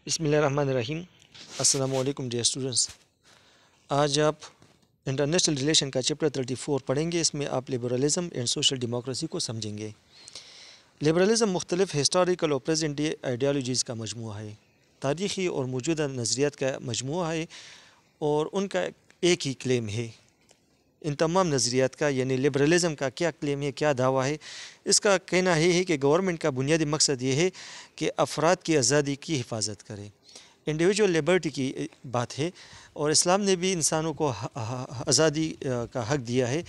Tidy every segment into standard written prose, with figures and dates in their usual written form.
بسم اللہ الرحمن الرحیم۔ السلام علیکم ڈیئر اسٹوڈنٹس۔ آج آپ انٹرنیشنل ریلیشن کا چیپٹر 34 پڑھیں گے۔ اس میں آپ لبرلزم اینڈ سوشل ڈیموکریسی کو سمجھیں گے۔ لبرلزم مختلف ہسٹوریکل اور پریزنٹ ڈے آئیڈیالوجیز کا مجموعہ ہے، تاریخی اور موجودہ نظریات کا مجموعہ ہے، اور ان کا ایک ہی کلیم ہے۔ ان تمام نظریات کا یعنی لبرلزم کا کیا کلیم ہے، کیا دعویٰ ہے؟ اس کا کہنا یہ ہے کہ گورنمنٹ کا بنیادی مقصد یہ ہے کہ افراد کی آزادی کی حفاظت کرے، انڈیویجول لبرٹی کی بات ہے، اور اسلام نے بھی انسانوں کو آزادی کا حق دیا ہے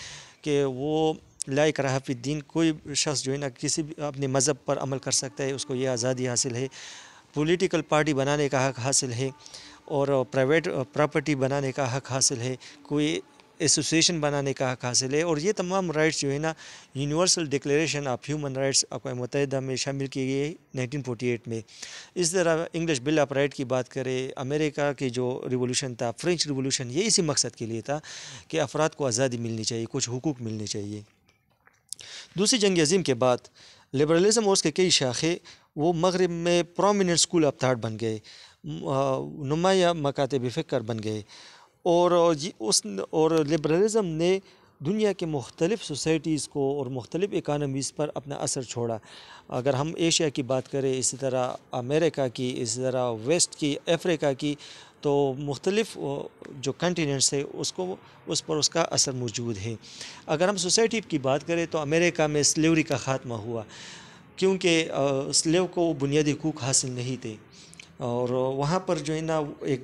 کہ وہ لا اکراہ فی الدین، کوئی شخص جو ہے نا کسی بھی اپنے مذہب پر عمل کر سکتا ہے، اس کو یہ آزادی حاصل ہے۔ پولیٹیکل پارٹی بنانے کا حق حاصل ہے، اور پرائیویٹ پراپرٹی بنانے کا حق حاصل ہے، کوئی ایسوسیشن بنانے کا حق حاصل ہے، اور یہ تمام رائٹس جو ہے نا universal declaration of human rights اقوام متحدہ میں شامل کی گئی ہے 1948 میں۔ اس طرح انگلش بل آف رائٹ کی بات کرے، امریکہ کی جو ریولوشن تھا، فرینچ ریولوشن، یہ اسی مقصد کے لیے تھا کہ افراد کو آزادی ملنی چاہیے، کچھ حقوق ملنے چاہیے۔ دوسری جنگ عظیم کے بعد لبرلزم اور اس کے کئی شاخے وہ مغرب میں پرومیننٹ اسکول آف تھاٹ بن گئے، نمایاں مکاتب فکر بن گئے، اور لبرلزم نے دنیا کے مختلف سوسائٹیز کو اور مختلف اکانومیز پر اپنا اثر چھوڑا۔ اگر ہم ایشیا کی بات کریں، اسی طرح امریکہ کی، اسی طرح ویسٹ کی، افریقہ کی، تو مختلف جو کنٹیننٹس ہے اس پر اس کا اثر موجود ہے۔ اگر ہم سوسائٹی کی بات کریں تو امریکہ میں سلیوری کا خاتمہ ہوا، کیونکہ سلیو کو بنیادی حقوق حاصل نہیں تھے، اور وہاں پر جو ہے نا ایک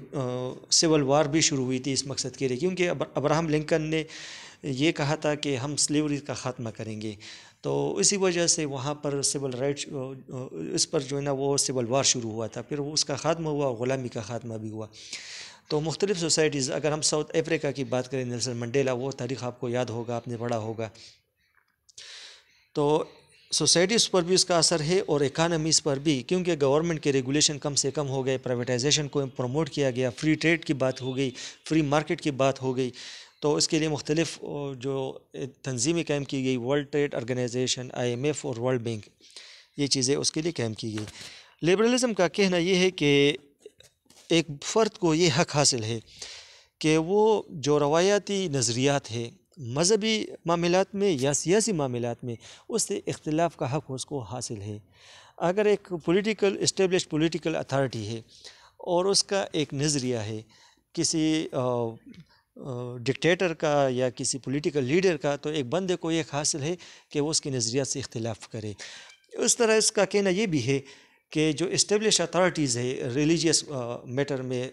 سول وار بھی شروع ہوئی تھی اس مقصد کے لیے، کیونکہ ابراہم لنکن نے یہ کہا تھا کہ ہم سلیوری کا خاتمہ کریں گے، تو اسی وجہ سے وہاں پر سول رائٹس اس پر جو ہے نا وہ سول وار شروع ہوا تھا، پھر اس کا خاتمہ ہوا، غلامی کا خاتمہ بھی ہوا۔ تو مختلف سوسائٹیز، اگر ہم ساؤتھ افریقہ کی بات کریں، نیلسن منڈیلا، وہ تاریخ آپ کو یاد ہوگا، آپ نے پڑھا ہوگا۔ تو سوسائٹیز پر بھی اس کا اثر ہے اور اکانومیز پر بھی، کیونکہ گورنمنٹ کے ریگولیشن کم سے کم ہو گئے، پرائیویٹائزیشن کو پروموٹ کیا گیا، فری ٹریڈ کی بات ہو گئی، فری مارکیٹ کی بات ہو گئی، تو اس کے لیے مختلف جو تنظیمیں قائم کی گئی، ورلڈ ٹریڈ آرگنائزیشن، IMF اور ورلڈ بینک، یہ چیزیں اس کے لیے قائم کی گئی۔ لبرلزم کا کہنا یہ ہے کہ ایک فرد کو یہ حق حاصل ہے کہ وہ جو روایاتی نظریات ہے مذہبی معاملات میں یا سیاسی معاملات میں، اس سے اختلاف کا حق اس کو حاصل ہے۔ اگر ایک اسٹیبلش پولیٹیکل اتھارٹی ہے اور اس کا ایک نظریہ ہے، کسی ڈکٹیٹر کا یا کسی پولیٹیکل لیڈر کا، تو ایک بندے کو یہ حاصل ہے کہ وہ اس کے نظریات سے اختلاف کرے۔ اس طرح اس کا کہنا یہ بھی ہے کہ جو اسٹیبلش اتھارٹیز ہے ریلیجیس میٹر میں،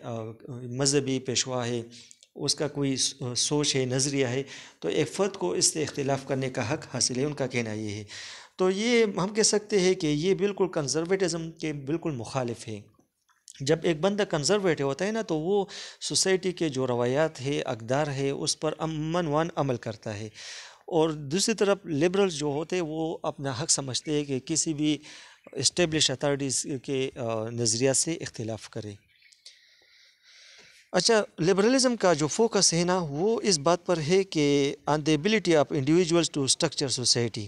مذہبی پیشوا ہے، اس کا کوئی سوچ ہے، نظریہ ہے، تو ایک فرد کو اس سے اختلاف کرنے کا حق حاصل ہے، ان کا کہنا یہ ہے۔ تو یہ ہم کہہ سکتے ہیں کہ یہ بالکل کنزرویٹزم کے بالکل مخالف ہے۔ جب ایک بندہ کنزرویٹو ہوتا ہے نا، تو وہ سوسائٹی کے جو روایات ہے، اقدار ہے، اس پر امن وان عمل کرتا ہے، اور دوسری طرف لبرلز جو ہوتے ہیں وہ اپنا حق سمجھتے ہیں کہ کسی بھی اسٹیبلش اتھارٹیز کے نظریات سے اختلاف کرے۔ اچھا، لبرلزم کا جو فوکس ہے نا وہ اس بات پر ہے کہ on the ability of individuals to structure society,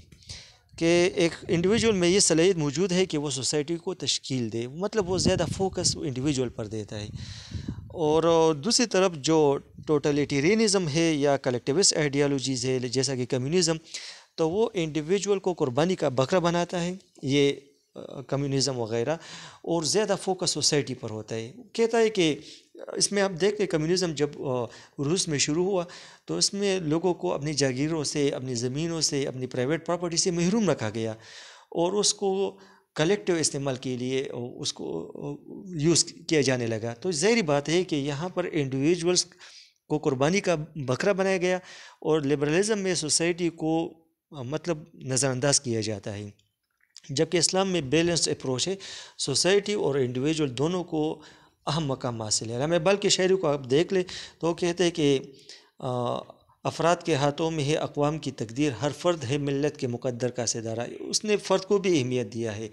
کہ ایک انڈیویجول میں یہ صلاحیت موجود ہے کہ وہ سوسائٹی کو تشکیل دے، مطلب وہ زیادہ فوکس انڈیویجول پر دیتا ہے۔ اور دوسری طرف جو ٹوٹلیٹیرینزم ہے یا کلیکٹیوسٹ آئیڈیالوجیز ہے، جیسا کہ کمیونزم، تو وہ انڈیویجول کو قربانی کا بکرا بناتا ہے، یہ کمیونزم وغیرہ، اور زیادہ فوکس سوسائٹی پر ہوتا ہے۔ کہتا ہے کہ اس میں آپ دیکھتے کمیونزم جب روس میں شروع ہوا تو اس میں لوگوں کو اپنی جاگیروں سے، اپنی زمینوں سے، اپنی پرائیویٹ پراپرٹی سے محروم رکھا گیا، اور اس کو کلیکٹیو استعمال کے لیے اس کو یوز کیا جانے لگا۔ تو ظاہری بات ہے کہ یہاں پر انڈیویجولز کو قربانی کا بکرا بنایا گیا، اور لبرلزم میں سوسائٹی کو مطلب نظر انداز کیا جاتا ہے، جبکہ اسلام میں بیلنس اپروچ ہے، سوسائٹی اور انڈیویجول دونوں کو اہم مقام حاصل ہے۔ علامہ اقبال کے شاعری کو آپ دیکھ لیں تو وہ کہتے ہیں کہ افراد کے ہاتھوں میں ہے اقوام کی تقدیر، ہر فرد ہے ملت کے مقدر کا ستارہ۔ اس نے فرد کو بھی اہمیت دیا ہے،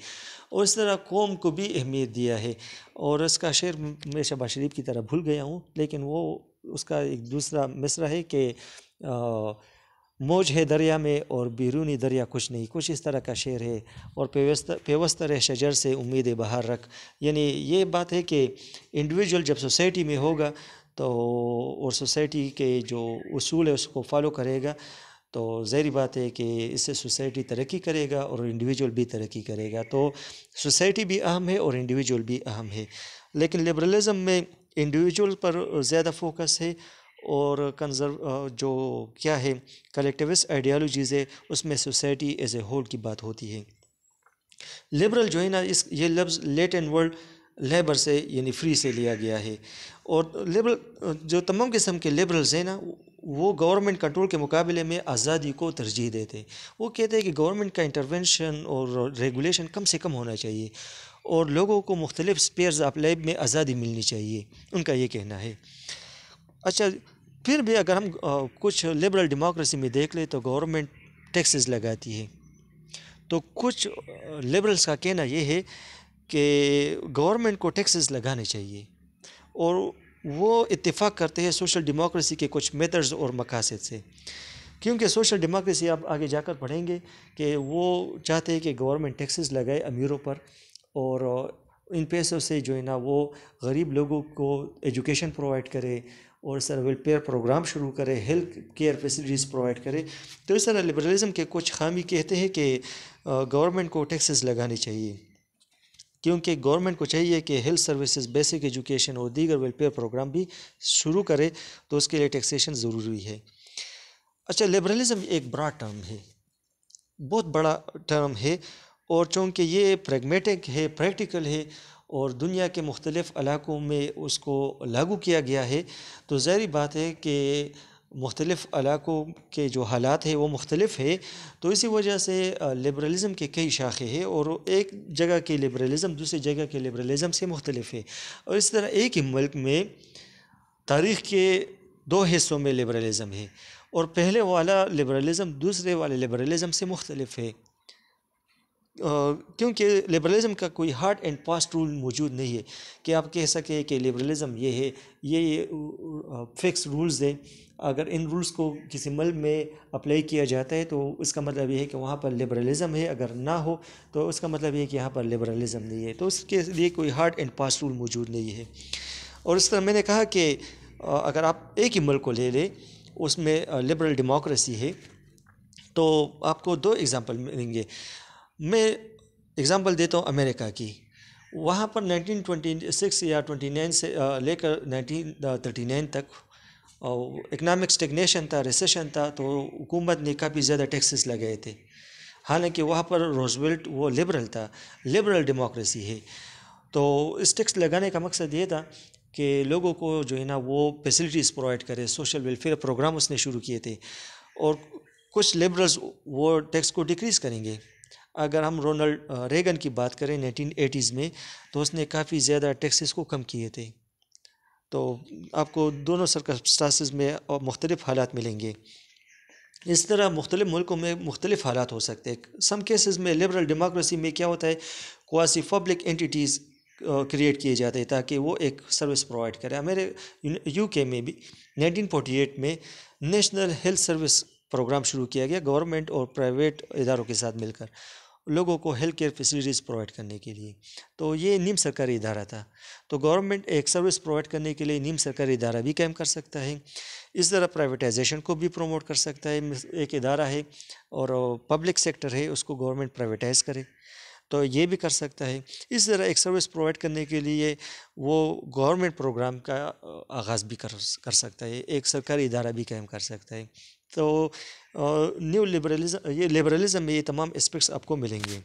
اور اس طرح قوم کو بھی اہمیت دیا ہے۔ اور اس کا شعر میں شہباز شریف کی طرح بھول گیا ہوں، لیکن وہ اس کا ایک دوسرا مصرع ہے کہ موج ہے دریا میں اور بیرونی دریا کچھ نہیں، کچھ اس طرح کا شعر ہے۔ اور پیوستہ رہ شجر سے امید بہار رکھ، یعنی یہ بات ہے کہ انڈیویجول جب سوسائٹی میں ہوگا تو اور سوسائٹی کے جو اصول ہے اس کو فالو کرے گا تو ظاہری بات ہے کہ اس سے سوسائٹی ترقی کرے گا اور انڈیویجول بھی ترقی کرے گا۔ تو سوسائٹی بھی اہم ہے اور انڈیویجول بھی اہم ہے، لیکن لبرلزم میں انڈیویجول پر زیادہ فوکس ہے اور جو کیا ہے کلیکٹیوسٹ آئیڈیالوجیز ہے اس میں سوسائٹی ایز اے ہول کی بات ہوتی ہے۔ لبرل جو ہے نا یہ لفظ لیٹن ورڈ لیبر سے یعنی فری سے لیا گیا ہے، اور لبرل جو تمام قسم کے لبرلز ہیں نا وہ گورنمنٹ کنٹرول کے مقابلے میں آزادی کو ترجیح دیتے ہیں۔ وہ کہتے ہیں کہ گورنمنٹ کا انٹرونشن اور ریگولیشن کم سے کم ہونا چاہیے اور لوگوں کو مختلف اسپیئرز آف لائف میں آزادی ملنی چاہیے، ان کا یہ کہنا ہے۔ اچھا، پھر بھی اگر ہم کچھ لبرل ڈیموکریسی میں دیکھ لیں تو گورنمنٹ ٹیکسز لگاتی ہے، تو کچھ لبرلز کا کہنا یہ ہے کہ گورنمنٹ کو ٹیکسز لگانے چاہیے، اور وہ اتفاق کرتے ہیں سوشل ڈیموکریسی کے کچھ میتھڈز اور مقاصد سے، کیونکہ سوشل ڈیموکریسی آپ آگے جا کر پڑھیں گے کہ وہ چاہتے ہیں کہ گورنمنٹ ٹیکسز لگائے امیروں پر، اور ان پیسوں سے جو ہے نا وہ غریب لوگوں کو ایجوکیشن پرووائڈ کرے اور اس طرح ویلفیئر پروگرام شروع کرے، ہیلتھ کیئر فیسلٹیز پرووائڈ کرے۔ تو اس طرح لبرلزم کے کچھ خامی کہتے ہیں کہ گورنمنٹ کو ٹیکسز لگانے چاہیے، کیونکہ گورنمنٹ کو چاہیے کہ ہیلتھ سروسز، بیسک ایجوکیشن اور دیگر ویلفیئر پروگرام بھی شروع کرے، تو اس کے لیے ٹیکسیشن ضروری ہے۔ اچھا، لبرلزم ایک براڈ ٹرم ہے، بہت بڑا ٹرم ہے، اور چونکہ یہ پریگمیٹک ہے، پریکٹیکل ہے اور دنیا کے مختلف علاقوں میں اس کو لاگو کیا گیا ہے، تو ظاہری بات ہے کہ مختلف علاقوں کے جو حالات ہیں وہ مختلف ہے، تو اسی وجہ سے لبرلزم کے کئی شاخیں ہیں اور ایک جگہ کے لبرلزم دوسری جگہ کے لبرلزم سے مختلف ہے۔ اور اس طرح ایک ہی ملک میں تاریخ کے دو حصوں میں لبرلزم ہے، اور پہلے والا لبرلزم دوسرے والے لبرلزم سے مختلف ہے، کیونکہ لبرلزم کا کوئی ہارڈ اینڈ فاسٹ رول موجود نہیں ہے کہ آپ کہہ سکیں کہ لبرلزم یہ ہے، یہ فکس رولز ہیں، اگر ان رولز کو کسی ملک میں اپلائی کیا جاتا ہے تو اس کا مطلب یہ ہے کہ وہاں پر لبرلزم ہے، اگر نہ ہو تو اس کا مطلب یہ ہے کہ یہاں پر لبرلزم نہیں ہے، تو اس کے لیے کوئی ہارڈ اینڈ فاسٹ رول موجود نہیں ہے۔ اور اس طرح میں نے کہا کہ اگر آپ ایک ہی ملک کو لے لیں اس میں لبرل ڈیموکریسی ہے تو آپ کو دو ایگزامپل ملیں گے۔ میں ایگزامپل دیتا ہوں امریکہ کی، وہاں پر 1926 یا 29 سے لے کر 1939 تک اکنامک اسٹیگنیشن تھا، ریسیشن تھا، تو حکومت نے کافی زیادہ ٹیکسز لگائے تھے، حالانکہ وہاں پر روزویلٹ وہ لبرل تھا، لبرل ڈیموکریسی ہے۔ تو اس ٹیکس لگانے کا مقصد یہ تھا کہ لوگوں کو جو ہے نا وہ فیسلٹیز پرووائڈ کرے، سوشل ویلفیئر پروگرام اس نے شروع کیے تھے، اور کچھ لبرلز وہ ٹیکس کو ڈیکریز کریں گے۔ اگر ہم رونلڈ ریگن کی بات کریں 1980s میں تو اس نے کافی زیادہ ٹیکسز کو کم کیے تھے، تو آپ کو دونوں سرکمسٹانسز میں مختلف حالات ملیں گے۔ اس طرح مختلف ملکوں میں مختلف حالات ہو سکتے ہیں۔ سم کیسز میں لبرل ڈیموکریسی میں کیا ہوتا ہے، کوازی پبلک اینٹیٹیز کریٹ کیے جاتے ہیں تاکہ وہ ایک سروس پرووائڈ کرے۔ ہمارے یو کے میں بھی 1948 میں نیشنل ہیلتھ سروس پروگرام شروع کیا گیا گورنمنٹ اور پرائیویٹ اداروں کے ساتھ مل کر لوگوں کو ہیلتھ کیئر فیسلٹیز پرووائڈ کرنے کے لیے، تو یہ نیم سرکاری ادارہ تھا، تو گورنمنٹ ایک سروس پرووائڈ کرنے کے لیے نیم سرکاری ادارہ بھی قائم کر سکتا ہے، اس طرح پرائیویٹائزیشن کو بھی پروموٹ کر سکتا ہے، ایک ادارہ ہے اور پبلک سیکٹر ہے اس کو گورنمنٹ پرائیویٹائز کرے تو یہ بھی کر سکتا ہے۔ اس طرح ایک سروس پرووائڈ کرنے کے لیے وہ گورنمنٹ پروگرام کا آغاز بھی کر سکتا ہے، ایک سرکاری ادارہ بھی قائم کر سکتا ہے۔ تو نیو لبرلزم، یہ لبرلزم میں یہ تمام اسپیکٹس آپ کو ملیں گے۔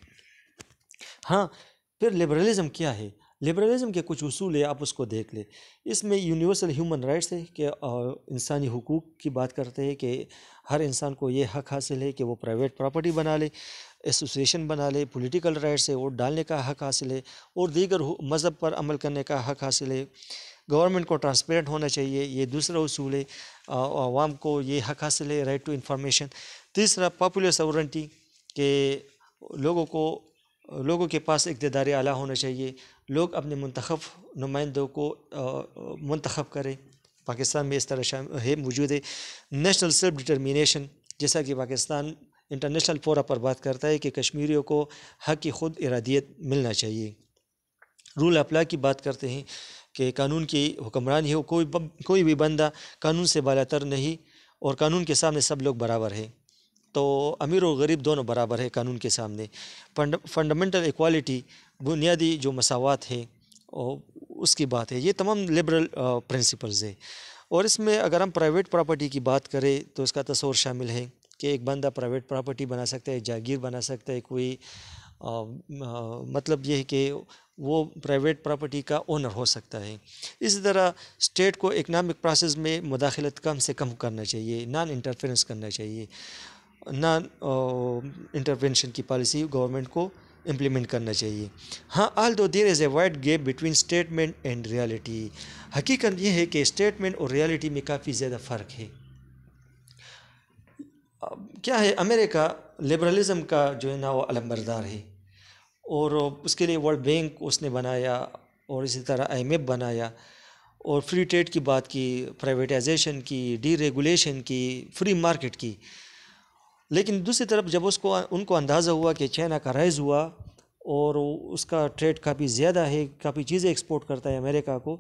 ہاں، پھر لبرلزم کیا ہے؟ لبرلزم کے کچھ اصول ہے، آپ اس کو دیکھ لیں۔ اس میں یونیورسل ہیومن رائٹس ہے کہ انسانی حقوق کی بات کرتے ہیں کہ ہر انسان کو یہ حق حاصل ہے کہ وہ پرائیویٹ پراپرٹی بنا لے، ایسوسیشن بنا لے، پولیٹیکل رائٹس ہے ووٹ ڈالنے کا حق حاصل ہے، اور دیگر مذہب پر عمل کرنے کا حق حاصل ہے۔ گورنمنٹ کو ٹرانسپیرنٹ ہونا چاہیے، یہ دوسرا اصول ہے۔ عوام کو یہ حق حاصل ہے، رائٹ ٹو انفارمیشن۔ تیسرا پاپولر سورنٹی، کہ لوگوں کے پاس اقتدار اعلیٰ ہونا چاہیے، لوگ اپنے منتخب نمائندوں کو منتخب کریں، پاکستان میں اس طرح ہے موجود ہے۔ نیشنل سیلف ڈٹرمینیشن، جیسا کہ پاکستان انٹرنیشنل فورا پر بات کرتا ہے کہ کشمیریوں کو حق کی خود ارادیت ملنا چاہیے. رول آف لا کی بات کرتے ہیں کہ قانون کی حکمرانی ہو، کوئی بھی بندہ قانون سے بالا تر نہیں، اور قانون کے سامنے سب لوگ برابر ہیں. تو امیر و غریب دونوں برابر ہے قانون کے سامنے. فنڈامنٹل ایکوالٹی، بنیادی جو مساوات ہے اس کی بات ہے. یہ تمام لبرل پرنسپلز ہے. اور اس میں اگر ہم پرائیویٹ پراپرٹی کی بات کریں تو اس کا تصور شامل ہے کہ ایک بندہ پرائیویٹ پراپرٹی بنا سکتا ہے، جاگیر بنا سکتا ہے، کوئی مطلب یہ ہے کہ وہ پرائیویٹ پراپرٹی کا اونر ہو سکتا ہے. اسی طرح اسٹیٹ کو اکنامک پروسیس میں مداخلت کم سے کم کرنا چاہیے، نان انٹرفیرنس کرنا چاہیے، نان انٹرونشن کی پالیسی گورنمنٹ کو امپلیمنٹ کرنا چاہیے. ہاں، although there is a wide gap between statement and reality. حقیقت یہ ہے کہ اسٹیٹمنٹ اور ریالٹی میں کافی زیادہ فرق ہے. کیا ہے، امریکہ لبرلزم کا جو ہے نا وہ علمبردار ہے، اور اس کے لیے ورلڈ بینک اس نے بنایا، اور اسی طرح IMF بنایا، اور فری ٹریڈ کی بات کی، پرائیویٹائزیشن کی، ڈی ریگولیشن کی، فری مارکیٹ کی. لیکن دوسری طرف جب ان کو اندازہ ہوا کہ چائنا کا رائز ہوا اور اس کا ٹریڈ کافی زیادہ ہے، کافی چیزیں ایکسپورٹ کرتا ہے امریکہ کو،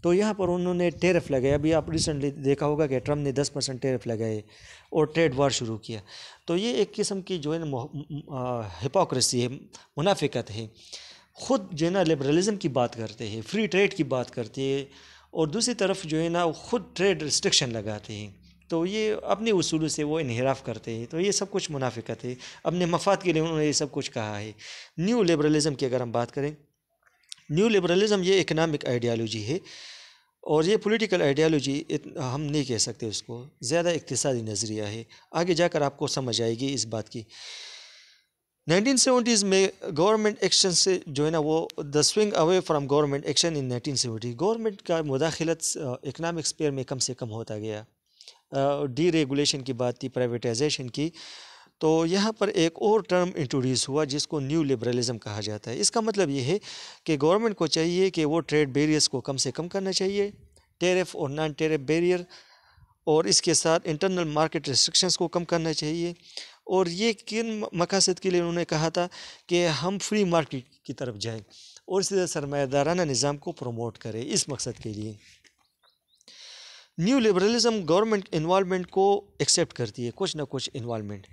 تو یہاں پر انہوں نے ٹیرف لگایا. ابھی آپ ریسنٹلی دیکھا ہوگا کہ ٹرمپ نے 10% ٹیرف لگائے اور ٹریڈ وار شروع کیا. تو یہ ایک قسم کی جو ہے نا ہپوکریسی ہے، منافقت ہے. خود جو ہے نا لبرلزم کی بات کرتے ہیں، فری ٹریڈ کی بات کرتے ہیں، اور دوسری طرف جو ہے نا خود ٹریڈ ریسٹرکشن لگاتے ہیں. تو یہ اپنے اصولوں سے وہ انحراف کرتے ہیں. تو یہ سب کچھ منافقت ہے، اپنے مفاد کے لیے انہوں نے یہ سب کچھ کہا ہے. نیو لبرلزم کی اگر ہم بات کریں، نیو لبرلزم یہ اکنامک آئیڈیالوجی ہے، اور یہ پولیٹیکل آئیڈیالوجی ہم نہیں کہہ سکتے اس کو، زیادہ اقتصادی نظریہ ہے. آگے جا کر آپ کو سمجھ آئے گی اس بات کی. 1970s میں گورنمنٹ ایکشن سے جو ہے نا وہ the swing away from government action in 1970. Government کا مداخلت اکنامک اسپیئر میں کم سے کم ہوتا گیا. ڈی ریگولیشن کی بات تھی، پرائیویٹائزیشن کی. تو یہاں پر ایک اور ٹرم انٹروڈیوس ہوا جس کو نیو لبرلزم کہا جاتا ہے. اس کا مطلب یہ ہے کہ گورنمنٹ کو چاہیے کہ وہ ٹریڈ بیریئرز کو کم سے کم کرنا چاہیے، ٹیرف اور نان ٹیرف بیریئر، اور اس کے ساتھ انٹرنل مارکیٹ ریسٹرکشنز کو کم کرنا چاہیے. اور یہ کن مقاصد کے لیے انہوں نے کہا تھا کہ ہم فری مارکیٹ کی طرف جائیں، اور اسی طرح سرمایہ دارانہ نظام کو پروموٹ کریں. اس مقصد کے لیے نیو لبرلزم گورنمنٹ انوالومنٹ کو ایکسیپٹ کرتی ہے، کچھ نہ کچھ انوالومنٹ.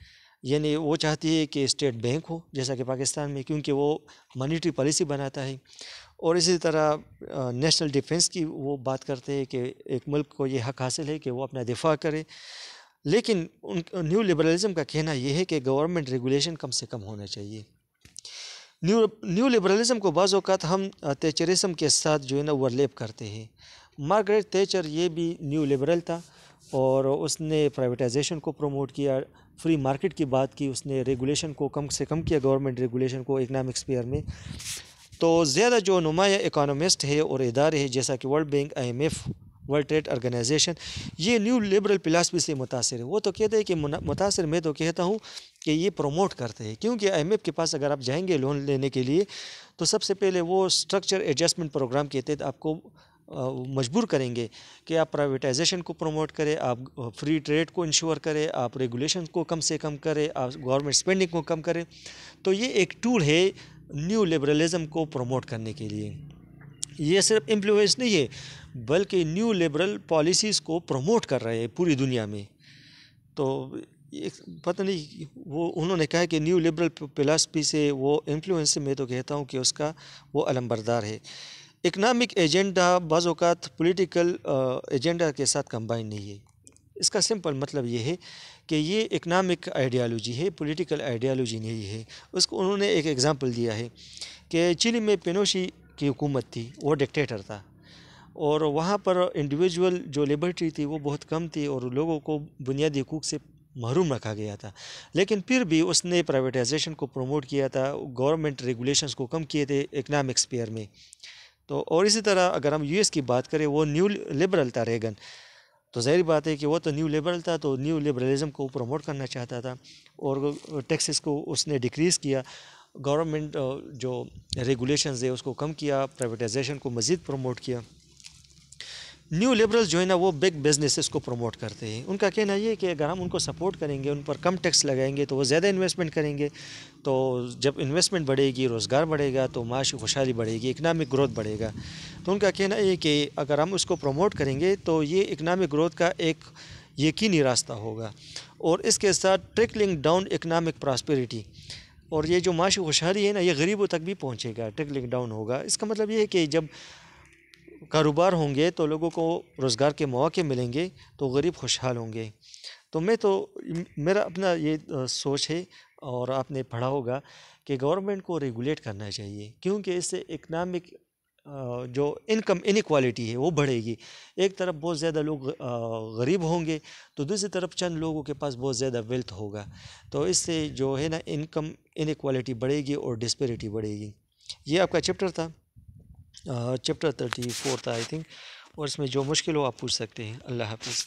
یعنی وہ چاہتی ہے کہ اسٹیٹ بینک ہو جیسا کہ پاکستان میں، کیونکہ وہ مانیٹری پالیسی بناتا ہے. اور اسی طرح نیشنل ڈیفنس کی وہ بات کرتے ہیں کہ ایک ملک کو یہ حق حاصل ہے کہ وہ اپنا دفاع کرے. لیکن نیو لبرلزم کا کہنا یہ ہے کہ گورنمنٹ ریگولیشن کم سے کم ہونا چاہیے. نیو لبرلزم کو بعض اوقات ہم تیچرزم کے ساتھ جو ہے نا اوورلیپ کرتے ہیں. مارگریٹ تیچر یہ بھی نیو لبرل تھا، اور اس نے پرائیویٹائزیشن کو پروموٹ کیا، فری مارکیٹ کی بات کی، اس نے ریگولیشن کو کم سے کم کیا، گورنمنٹ ریگولیشن کو اکنامک اسپیئر میں. تو زیادہ جو نمایاں اکانومسٹ ہے اور ادارے ہیں جیسا کہ world bank, IMF، world trade organization, یہ نیو لبرل فلاسفی سے متاثر ہے. وہ تو کہتے ہیں کہ متاثر، میں تو کہتا ہوں کہ یہ پروموٹ کرتے ہیں. کیونکہ IMF کے پاس اگر آپ جائیں گے لون لینے کے لیے تو سب سے پہلے وہ اسٹرکچر ایڈجسٹمنٹ پروگرام کے تحت آپ کو مجبور کریں گے کہ آپ پرائیویٹائزیشن کو پروموٹ کریں، آپ فری ٹریڈ کو انشور کریں، آپ ریگولیشن کو کم سے کم کریں، آپ گورنمنٹ اسپینڈنگ کو کم کریں. تو یہ ایک ٹول ہے نیو لبرلزم کو پروموٹ کرنے کے لیے. یہ صرف انفلوئنس نہیں ہے بلکہ نیو لبرل پالیسیز کو پروموٹ کر رہے ہیں پوری دنیا میں. تو پتہ نہیں، وہ انہوں نے کہا کہ نیو لبرل فلاسفی سے وہ انفلوئنس سے، میں تو کہتا ہوں کہ اس کا وہ علمبردار ہے. اکنامک ایجنڈا بعض اوقات پولیٹیکل ایجنڈا کے ساتھ کمبائن نہیں ہے. اس کا سمپل مطلب یہ ہے کہ یہ اکنامک آئیڈیالوجی ہے، پولیٹیکل آئیڈیالوجی نہیں ہے. اس کو انہوں نے ایک ایگزامپل دیا ہے کہ چلی میں پینوشی کی حکومت تھی، وہ ڈکٹیٹر تھا، اور وہاں پر انڈیویجول جو لبرٹی تھی وہ بہت کم تھی، اور لوگوں کو بنیادی حقوق سے محروم رکھا گیا تھا. لیکن پھر بھی اس نے پرائیویٹائزیشن کو پروموٹ کیا تھا، گورنمنٹ ریگولیشنز کو کم کیے تھے اکنامک اسپیئر میں. تو اور اسی طرح اگر ہم US کی بات کریں، وہ نیو لبرل تھا ریگن. تو ظاہر بات ہے کہ وہ تو نیو لبرل تھا، تو نیو لبرلزم کو پروموٹ کرنا چاہتا تھا، اور ٹیکسز کو اس نے ڈیکریز کیا، گورنمنٹ جو ریگولیشنز ہے اس کو کم کیا، پرائیویٹائزیشن کو مزید پروموٹ کیا. نیو لبرل جو ہے نا وہ بگ بزنسز کو پروموٹ کرتے ہیں. ان کا کہنا یہ ہے کہ اگر ہم ان کو سپورٹ کریں گے، ان پر کم ٹیکس لگائیں گے تو وہ زیادہ انویسٹمنٹ کریں گے. تو جب انویسٹمنٹ بڑھے گی، روزگار بڑھے گا تو معاشی خوشحالی بڑھے گی، اکنامک گروتھ بڑھے گا. تو ان کا کہنا یہ ہے کہ اگر ہم اس کو پروموٹ کریں گے تو یہ اکنامک گروتھ کا ایک یقینی راستہ ہوگا، اور اس کے ساتھ ٹرکلنگ ڈاؤن اکنامک پراسپیرٹی، اور یہ جو معاشی خوشحالی ہے نا یہ غریبوں تک بھی پہنچے گا، ٹرکلنگ ڈاؤن ہوگا. اس کا مطلب یہ ہے کہ جب کاروبار ہوں گے تو لوگوں کو روزگار کے مواقع ملیں گے تو غریب خوشحال ہوں گے. تو میرا اپنا یہ سوچ ہے، اور آپ نے پڑھا ہوگا کہ گورنمنٹ کو ریگولیٹ کرنا چاہیے، کیونکہ اس سے اکنامک جو انکم انیکوالٹی ہے وہ بڑھے گی. ایک طرف بہت زیادہ لوگ غریب ہوں گے تو دوسری طرف چند لوگوں کے پاس بہت زیادہ ویلتھ ہوگا، تو اس سے جو ہے نا انکم انیکوالٹی بڑھے گی اور ڈسپیرٹی بڑھے گی. یہ آپ کا چیپٹر تھا، چیپٹر 34 تھا آئی تھنک، اور اس میں جو مشکل ہو آپ پوچھ سکتے ہیں. اللہ حافظ.